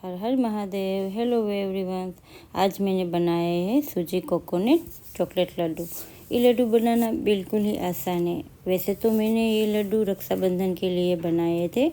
हर Har Mahadev. Hello everyone. आज मैंने बनाए हैं सूजी कोकोनट चॉकलेट लड्डू। ये लड्डू बनाना बिल्कुल ही आसान है। वैसे तो मैंने ये लड्डू रक्षाबंधन के लिए बनाए थे,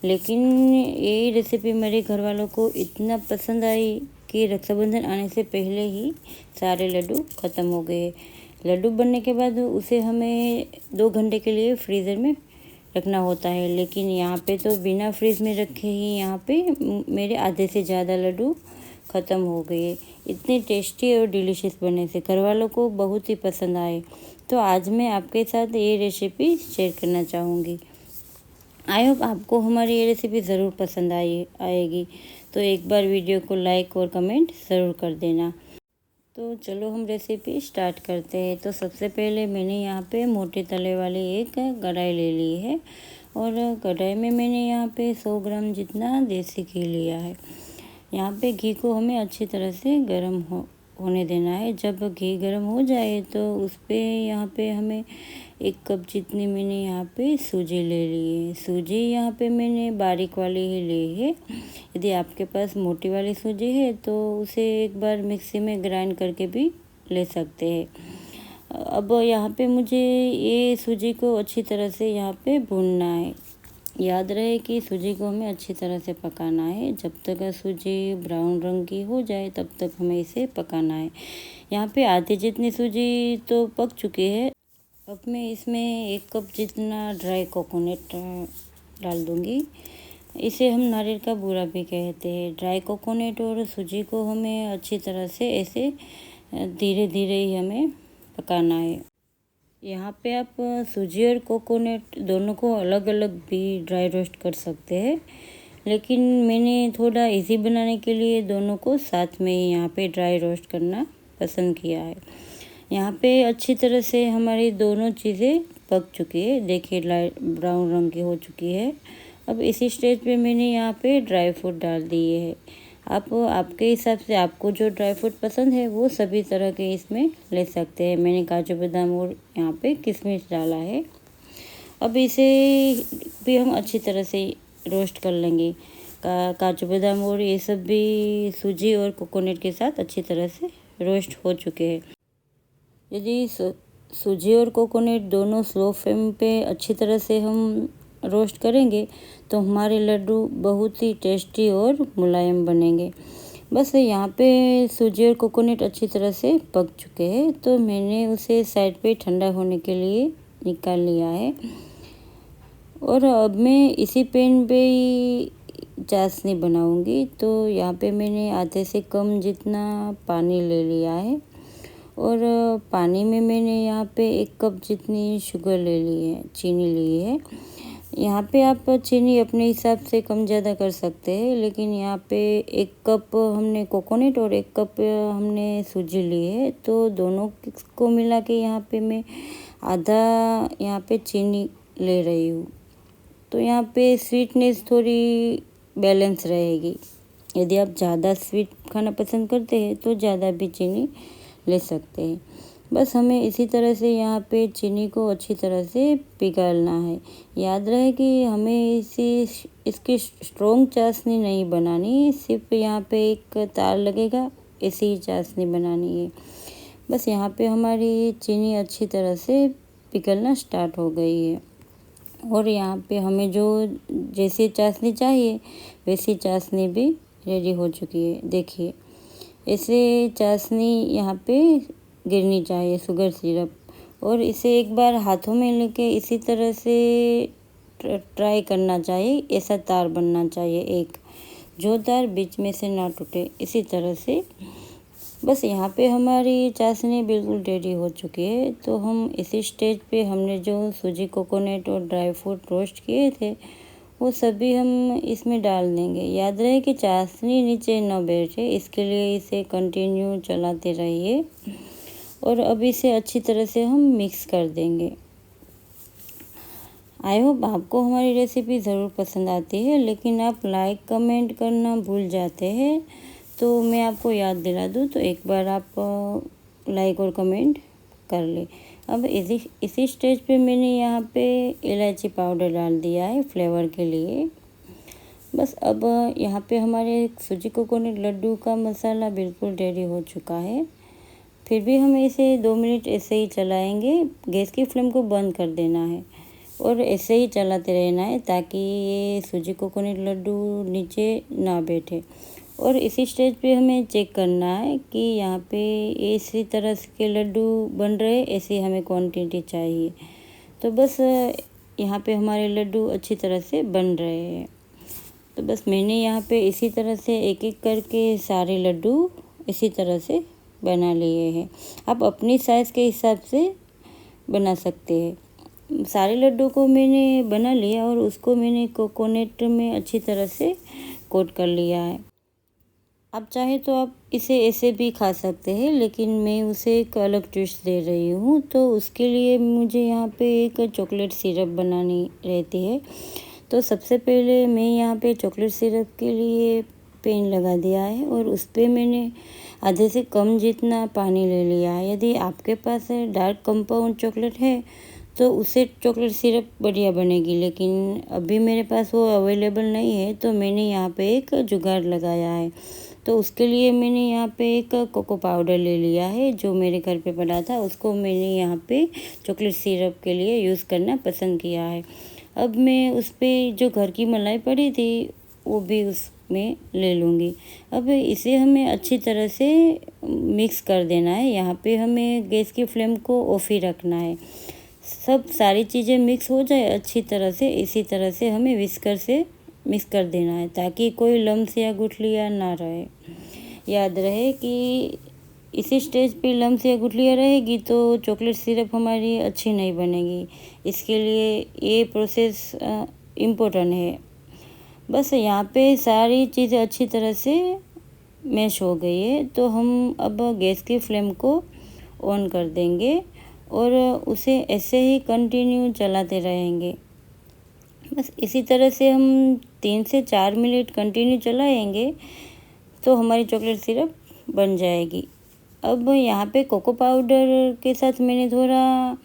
लेकिन ये रेसिपी मेरे घर वालों को इतना पसंद आई कि रक्षाबंधन आने से पहले ही सारे लड्डू ख़त्म हो गए। लड्डू बनने के बाद उसे हमें 2 घंटे के लिए फ्रीज़र में रखना होता है, लेकिन यहाँ पे तो बिना फ्रीज में रखे ही यहाँ पे मेरे आधे से ज़्यादा लड्डू ख़त्म हो गए। इतने टेस्टी और डिलीशियस बने से घर वालों को बहुत ही पसंद आए। तो आज मैं आपके साथ ये रेसिपी शेयर करना चाहूँगी। आई होप आपको हमारी ये रेसिपी ज़रूर पसंद आएगी। तो एक बार वीडियो को लाइक और कमेंट ज़रूर कर देना। तो चलो हम रेसिपी स्टार्ट करते हैं। तो सबसे पहले मैंने यहाँ पे मोटे तले वाली एक कढ़ाई ले ली है और कढ़ाई में मैंने यहाँ पे 100 ग्राम जितना देसी घी लिया है। यहाँ पे घी को हमें अच्छी तरह से गर्म होने देना है। जब घी गर्म हो जाए तो उस पर यहाँ पे हमें 1 कप जितनी मैंने यहाँ पे सूजी ले ली है। सूजी यहाँ पे मैंने बारीक वाली ही ली है। यदि आपके पास मोटी वाली सूजी है तो उसे एक बार मिक्सी में ग्राइंड करके भी ले सकते हैं। अब यहाँ पे मुझे ये सूजी को अच्छी तरह से यहाँ पे भूनना है। याद रहे कि सूजी को हमें अच्छी तरह से पकाना है। जब तक सूजी ब्राउन रंग की हो जाए तब तक हमें इसे पकाना है। यहाँ पे आधी जितनी सूजी तो पक चुकी है। अब मैं इसमें 1 कप जितना ड्राई कोकोनट डाल दूँगी। इसे हम नारियल का बूरा भी कहते हैं। ड्राई कोकोनट और सूजी को हमें अच्छी तरह से ऐसे धीरे धीरे ही हमें पकाना है। यहाँ पे आप सूजी और कोकोनट दोनों को अलग अलग भी ड्राई रोस्ट कर सकते हैं, लेकिन मैंने थोड़ा इजी बनाने के लिए दोनों को साथ में ही यहाँ पे ड्राई रोस्ट करना पसंद किया है। यहाँ पे अच्छी तरह से हमारी दोनों चीज़ें पक चुकी है। देखिए लाइट ब्राउन रंग की हो चुकी है। अब इसी स्टेज पे मैंने यहाँ पे ड्राई फ्रूट डाल दिए है। आप आपके हिसाब से आपको जो ड्राई फ्रूट पसंद है वो सभी तरह के इसमें ले सकते हैं। मैंने काजू बादाम और यहाँ पे किशमिश डाला है। अब इसे भी हम अच्छी तरह से रोस्ट कर लेंगे। काजू बादाम और ये सब भी सूजी और कोकोनट के साथ अच्छी तरह से रोस्ट हो चुके हैं। यदि सूजी और कोकोनट दोनों स्लो फ्लेम पे अच्छी तरह से हम रोस्ट करेंगे तो हमारे लड्डू बहुत ही टेस्टी और मुलायम बनेंगे। बस यहाँ पे सूजी और कोकोनट अच्छी तरह से पक चुके हैं, तो मैंने उसे साइड पे ठंडा होने के लिए निकाल लिया है। और अब मैं इसी पैन पे ही चाशनी बनाऊंगी। तो यहाँ पे मैंने आधे से कम जितना पानी ले लिया है और पानी में मैंने यहाँ पे 1 कप जितनी शुगर ले ली है, चीनी ली है। यहाँ पे आप चीनी अपने हिसाब से कम ज़्यादा कर सकते हैं, लेकिन यहाँ पे 1 कप हमने कोकोनट और 1 कप हमने सूजी ली है, तो दोनों को मिला के यहाँ पे मैं आधा यहाँ पे चीनी ले रही हूँ। तो यहाँ पे स्वीटनेस थोड़ी बैलेंस रहेगी। यदि आप ज़्यादा स्वीट खाना पसंद करते हैं तो ज़्यादा भी चीनी ले सकते हैं। बस हमें इसी तरह से यहाँ पे चीनी को अच्छी तरह से पिघालना है। याद रहे कि हमें इसकी स्ट्रॉन्ग चाशनी नहीं बनानी, सिर्फ यहाँ पे एक तार लगेगा ऐसी ही चाशनी बनानी है। बस यहाँ पे हमारी चीनी अच्छी तरह से पिघलना स्टार्ट हो गई है और यहाँ पे हमें जो जैसी चाशनी चाहिए वैसी चाशनी भी रेडी हो चुकी है। देखिए ऐसे चाशनी यहाँ पे गिरनी चाहिए, शुगर सिरप। और इसे एक बार हाथों में लेके इसी तरह से ट्राई करना चाहिए। ऐसा तार बनना चाहिए एक, जो तार बीच में से ना टूटे, इसी तरह से। बस यहाँ पे हमारी चाशनी बिल्कुल रेडी हो चुकी है। तो हम इसी स्टेज पे हमने जो सूजी कोकोनट और ड्राई फ्रूट रोस्ट किए थे वो सभी हम इसमें डाल देंगे। याद रहे कि चाशनी नीचे न बैठे, इसके लिए इसे कंटिन्यू चलाते रहिए। और अब इसे अच्छी तरह से हम मिक्स कर देंगे। आई होप आपको हमारी रेसिपी ज़रूर पसंद आती है, लेकिन आप लाइक कमेंट करना भूल जाते हैं। तो मैं आपको याद दिला दूँ तो एक बार आप लाइक और कमेंट कर ले। अब इसी स्टेज पे मैंने यहाँ पे इलायची पाउडर डाल दिया है फ्लेवर के लिए। बस अब यहाँ पे हमारे सूजी कोकोनट लड्डू का मसाला बिल्कुल रेडी हो चुका है। फिर भी हम इसे 2 मिनट ऐसे ही चलाएंगे। गैस की फ्लेम को बंद कर देना है और ऐसे ही चलाते रहना है ताकि ये सूजी कोकोनट लड्डू नीचे ना बैठे। और इसी स्टेज पे हमें चेक करना है कि यहाँ पे इसी तरह के लड्डू बन रहे, ऐसी हमें क्वांटिटी चाहिए। तो बस यहाँ पे हमारे लड्डू अच्छी तरह से बन रहे हैं। तो बस मैंने यहाँ पे इसी तरह से एक एक करके सारे लड्डू इसी तरह से बना लिए हैं। आप अपनी साइज़ के हिसाब से बना सकते हैं। सारे लड्डू को मैंने बना लिया और उसको मैंने कोकोनट में अच्छी तरह से कोट कर लिया है। आप चाहे तो आप इसे ऐसे भी खा सकते हैं, लेकिन मैं उसे एक अलग ट्विस्ट दे रही हूँ। तो उसके लिए मुझे यहाँ पे एक चॉकलेट सिरप बनानी रहती है। तो सबसे पहले मैं यहाँ पे चॉकलेट सिरप के लिए पैन लगा दिया है और उस पर मैंने आधे से कम जितना पानी ले लिया है। यदि आपके पास डार्क कंपाउंड चॉकलेट है तो उससे चॉकलेट सिरप बढ़िया बनेगी, लेकिन अभी मेरे पास वो अवेलेबल नहीं है। तो मैंने यहाँ पे एक जुगाड़ लगाया है। तो उसके लिए मैंने यहाँ पे एक कोको पाउडर ले लिया है जो मेरे घर पे पड़ा था, उसको मैंने यहाँ पे चॉकलेट सिरप के लिए यूज़ करना पसंद किया है। अब मैं उस पर जो घर की मलाई पड़ी थी वो भी उसमें ले लूँगी। अब इसे हमें अच्छी तरह से मिक्स कर देना है। यहाँ पे हमें गैस की फ्लेम को ऑफ ही रखना है। सब सारी चीज़ें मिक्स हो जाए अच्छी तरह से, इसी तरह से हमें विस्कर से मिक्स कर देना है ताकि कोई लम्स या गुठलियाँ ना रहे। याद रहे कि इसी स्टेज पे लम्स या गुठलियाँ रहेगी तो चॉकलेट सिरप हमारी अच्छी नहीं बनेगी। इसके लिए ये प्रोसेस इम्पोर्टेंट है। बस यहाँ पे सारी चीज़ें अच्छी तरह से मैश हो गई है। तो हम अब गैस की फ्लेम को ऑन कर देंगे और उसे ऐसे ही कंटिन्यू चलाते रहेंगे। बस इसी तरह से हम 3 से 4 मिनट कंटिन्यू चलाएंगे तो हमारी चॉकलेट सिरप बन जाएगी। अब यहाँ पे कोको पाउडर के साथ मैंने थोड़ा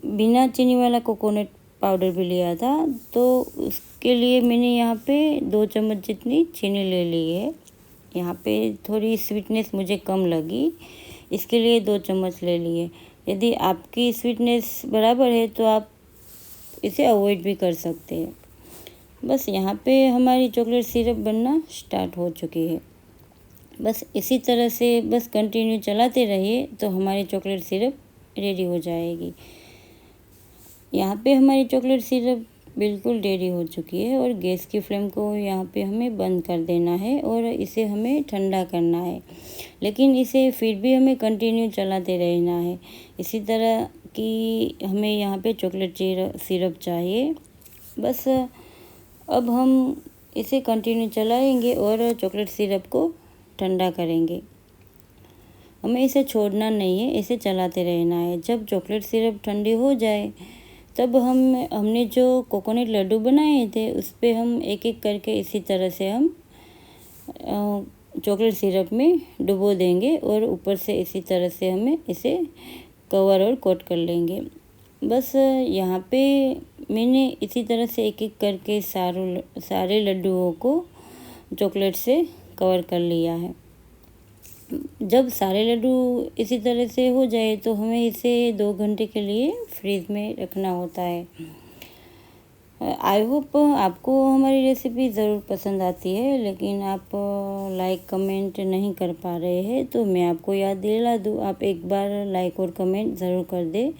बिना चीनी वाला कोकोनट पाउडर भी लिया था। तो उसके लिए मैंने यहाँ पे 2 चम्मच जितनी चीनी ले ली है। यहाँ पे थोड़ी स्वीटनेस मुझे कम लगी, इसके लिए 2 चम्मच ले लिए। यदि आपकी स्वीटनेस बराबर है तो आप इसे अवॉइड भी कर सकते हैं। बस यहाँ पे हमारी चॉकलेट सिरप बनना स्टार्ट हो चुकी है। बस इसी तरह से बस कंटिन्यू चलाते रहिए तो हमारी चॉकलेट सिरप रेडी हो जाएगी। यहाँ पे हमारी चॉकलेट सिरप बिल्कुल रेडी हो चुकी है और गैस की फ्लेम को यहाँ पे हमें बंद कर देना है और इसे हमें ठंडा करना है। लेकिन इसे फिर भी हमें कंटिन्यू चलाते रहना है। इसी तरह कि हमें यहाँ पे चॉकलेट सिरप चाहिए। बस अब हम इसे कंटिन्यू चलाएंगे और चॉकलेट सिरप को ठंडा करेंगे। हमें इसे छोड़ना नहीं है, इसे चलाते रहना है। जब चॉकलेट सिरप ठंडी हो जाए तब हमने जो कोकोनट लड्डू बनाए थे उस पर हम एक एक करके इसी तरह से हम चॉकलेट सिरप में डुबो देंगे और ऊपर से इसी तरह से हमें इसे कवर और कोट कर लेंगे। बस यहाँ पे मैंने इसी तरह से एक एक करके सारे लड्डुओं को चॉकलेट से कवर कर लिया है। जब सारे लड्डू इसी तरह से हो जाए तो हमें इसे 2 घंटे के लिए फ्रीज में रखना होता है। आई होप आपको हमारी रेसिपी ज़रूर पसंद आती है, लेकिन आप लाइक कमेंट नहीं कर पा रहे हैं तो मैं आपको याद दिला दूँ, आप एक बार लाइक और कमेंट ज़रूर कर दें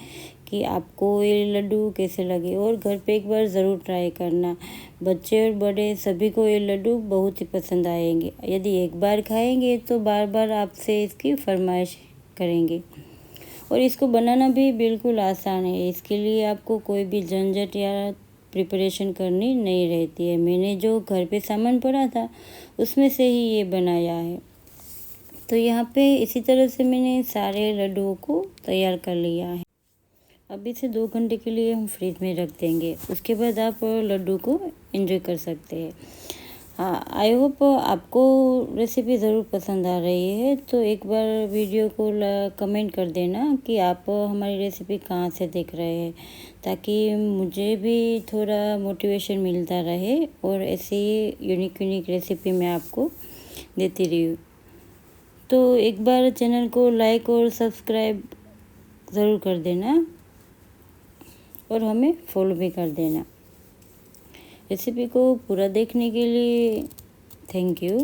कि आपको ये लड्डू कैसे लगे और घर पे एक बार ज़रूर ट्राई करना। बच्चे और बड़े सभी को ये लड्डू बहुत ही पसंद आएंगे। यदि एक बार खाएंगे तो बार बार आपसे इसकी फरमाइश करेंगे। और इसको बनाना भी बिल्कुल आसान है। इसके लिए आपको कोई भी झंझट या प्रिपरेशन करनी नहीं रहती है। मैंने जो घर पे सामान पड़ा था उसमें से ही ये बनाया है। तो यहाँ पे इसी तरह से मैंने सारे लड्डुओं को तैयार कर लिया है। अब इसे 2 घंटे के लिए हम फ्रिज में रख देंगे। उसके बाद आप लड्डू को एंजॉय कर सकते हैं। हाँ, आई होप आपको रेसिपी ज़रूर पसंद आ रही है। तो एक बार वीडियो को कमेंट कर देना कि आप हमारी रेसिपी कहाँ से देख रहे हैं, ताकि मुझे भी थोड़ा मोटिवेशन मिलता रहे और ऐसे ही यूनिक यूनिक रेसिपी मैं आपको देती रही हूँ। तो एक बार चैनल को लाइक और सब्सक्राइब ज़रूर कर देना और हमें फॉलो भी कर देना। रेसिपी को पूरा देखने के लिए थैंक यू।